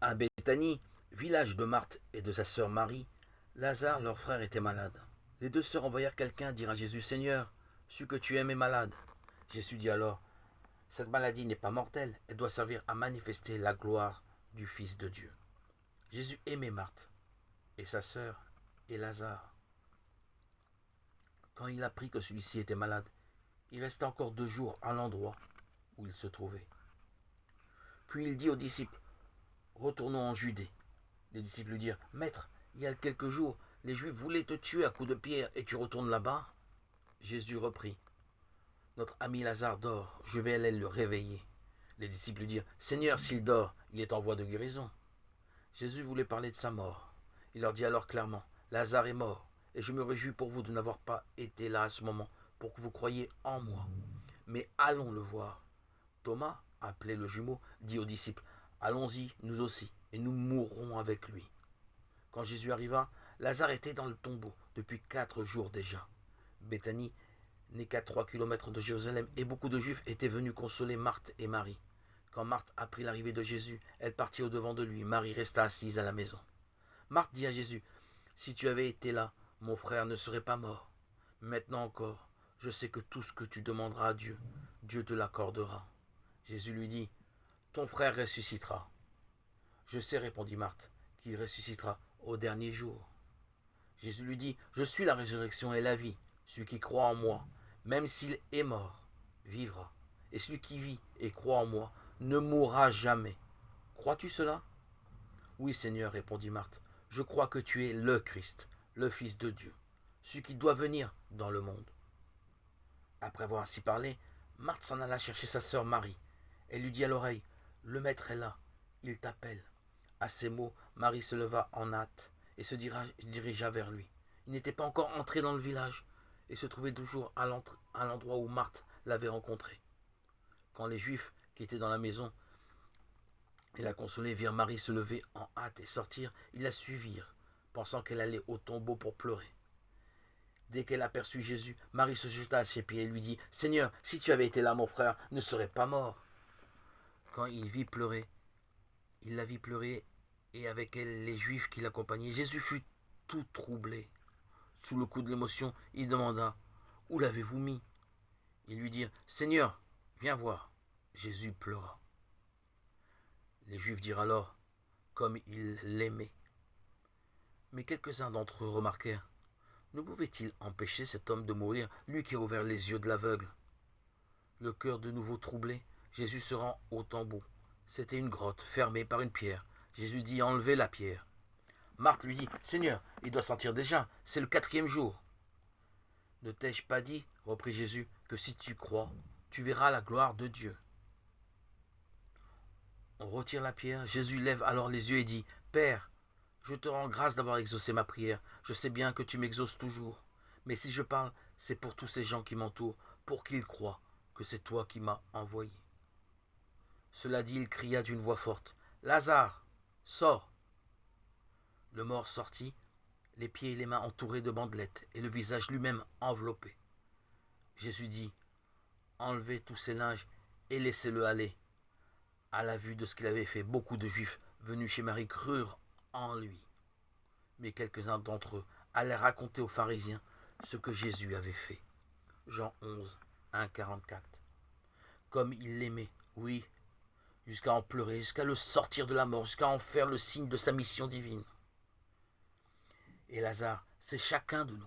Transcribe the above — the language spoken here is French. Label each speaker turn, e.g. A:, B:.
A: À Béthanie, village de Marthe et de sa sœur Marie, Lazare, leur frère, était malade. Les deux sœurs envoyèrent quelqu'un dire à Jésus, Seigneur, su que tu aimes est malade. Jésus dit alors, cette maladie n'est pas mortelle, elle doit servir à manifester la gloire du Fils de Dieu. Jésus aimait Marthe et sa sœur et Lazare. Quand il apprit que celui-ci était malade, il resta encore 2 jours à l'endroit où il se trouvait. Puis il dit aux disciples, retournons en Judée. Les disciples lui dirent, Maître, il y a quelques jours, les Juifs voulaient te tuer à coups de pierre et tu retournes là-bas. Jésus reprit, notre ami Lazare dort, je vais aller le réveiller. Les disciples lui dirent, Seigneur, s'il dort, il est en voie de guérison. Jésus voulait parler de sa mort. Il leur dit alors clairement, Lazare est mort, et je me réjouis pour vous de n'avoir pas été là à ce moment, pour que vous croyiez en moi. Mais allons le voir. Thomas, appelé le jumeau, dit aux disciples, allons-y, nous aussi, et nous mourrons avec lui. Quand Jésus arriva, Lazare était dans le tombeau depuis 4 jours déjà. Béthanie n'est qu'à 3 kilomètres de Jérusalem, et beaucoup de Juifs étaient venus consoler Marthe et Marie. Quand Marthe apprit l'arrivée de Jésus, elle partit au-devant de lui. Marie resta assise à la maison. Marthe dit à Jésus, si tu avais été là, mon frère ne serait pas mort. Maintenant encore, je sais que tout ce que tu demanderas à Dieu, Dieu te l'accordera. Jésus lui dit, ton frère ressuscitera. Je sais, répondit Marthe, qu'il ressuscitera au dernier jour. Jésus lui dit, je suis la résurrection et la vie. Celui qui croit en moi, même s'il est mort, vivra. Et celui qui vit et croit en moi ne mourra jamais. Crois-tu cela? Oui, Seigneur, répondit Marthe. Je crois que tu es le Christ, le Fils de Dieu, celui qui doit venir dans le monde. Après avoir ainsi parlé, Marthe s'en alla chercher sa sœur Marie. Elle lui dit à l'oreille, le maître est là, il t'appelle. À ces mots, Marie se leva en hâte et se dirigea vers lui. Il n'était pas encore entré dans le village et se trouvait toujours à l'endroit où Marthe l'avait rencontré. Quand les Juifs qui étaient dans la maison et la consolaient virent Marie se lever en hâte et sortir, ils la suivirent, pensant qu'elle allait au tombeau pour pleurer. Dès qu'elle aperçut Jésus, Marie se jeta à ses pieds et lui dit, Seigneur, si tu avais été là, mon frère ne serait pas mort. Quand il la vit pleurer, et avec elle les Juifs qui l'accompagnaient, Jésus fut tout troublé. Sous le coup de l'émotion, il demanda, où l'avez-vous mis? Ils lui dirent, Seigneur, viens voir. Jésus pleura. Les Juifs dirent alors, comme il l'aimait. Mais quelques-uns d'entre eux remarquèrent, ne pouvait-il empêcher cet homme de mourir, lui qui a ouvert les yeux de l'aveugle? Le cœur de nouveau troublé, Jésus se rend au tombeau. C'était une grotte fermée par une pierre. Jésus dit enlevez la pierre. Marthe lui dit, Seigneur, il doit sentir déjà, c'est le 4e jour. Ne t'ai-je pas dit, reprit Jésus, que si tu crois, tu verras la gloire de Dieu. On retire la pierre, Jésus lève alors les yeux et dit, Père, je te rends grâce d'avoir exaucé ma prière, je sais bien que tu m'exauces toujours. Mais si je parle, c'est pour tous ces gens qui m'entourent, pour qu'ils croient que c'est toi qui m'as envoyé. Cela dit, il cria d'une voix forte, Lazare, sors. Le mort sortit, les pieds et les mains entourés de bandelettes, et le visage lui-même enveloppé. Jésus dit, enlevez tous ces linges et laissez-le aller. À la vue de ce qu'il avait fait, beaucoup de Juifs venus chez Marie crurent en lui. Mais quelques-uns d'entre eux allaient raconter aux pharisiens ce que Jésus avait fait. Jean 11, 1, 44. Comme il l'aimait, oui, jusqu'à en pleurer, jusqu'à le sortir de la mort, jusqu'à en faire le signe de sa mission divine. Et Lazare, c'est chacun de nous.